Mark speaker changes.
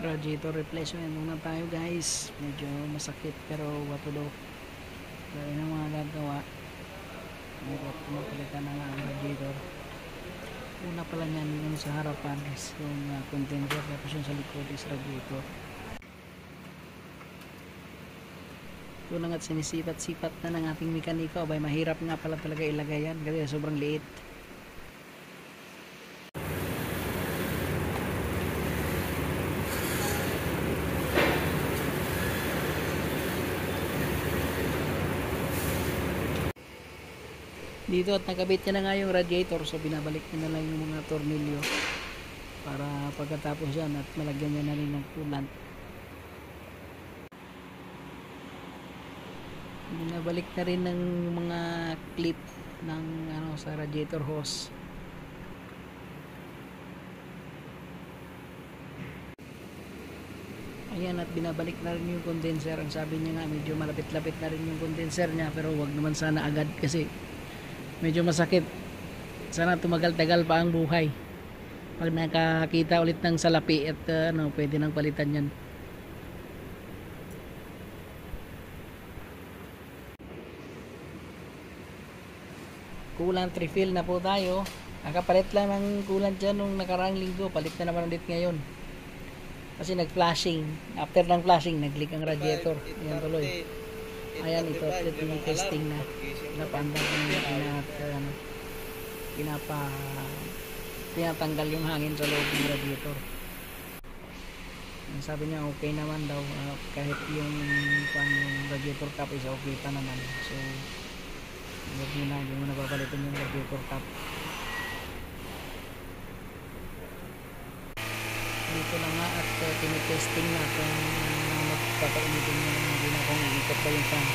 Speaker 1: Radiator replacement muna tayo guys, medyo masakit pero what to do, gawin ang mga gagawa. Hirap pumapalitan na ang radiator. Una pala niyan yung sa harapan is yung condenser, tapos yung sa likod is radiator. Ito na nga't sinisipat-sipat na ng ating mekaniko. Abay, mahirap nga pala talaga ilagay yan kasi sobrang liit. Dito at nakabit niya na nga yung radiator, so binabalik niya na lang yung mga tornilyo para pagkatapos yan at malagyan niya na rin ng coolant. Binabalik na rin ng mga clip ng sa radiator hose. Ayan, at binabalik na rin yung condenser. Ang sabi niya nga medyo malapit-lapit na rin yung condenser niya, pero wag naman sana agad kasi medyo masakit. Sana tumagal-tagal pa ang buhay. Pag nakakita ulit ng salapi at pwede nang palitan yan. Coolant refill na po tayo. Nakapalit lang ng coolant dyan nung nakaraang linggo. Palit na naman ulit ngayon. Kasi nag-flashing. After ng flashing, nag-leak ang radiator. Ayan tuloy. Ayan, ito yung testing na. Napandang tinatanggal yung hangin sa loob ng radiator. Sabi niya okay naman daw, kahit yung radiator cap is okay pa naman. So hindi mo na papalitan yung radiator cap. Dito na nga at tinitesting na kung magpapainitin mo na hindi na kung iikot pa yung fan.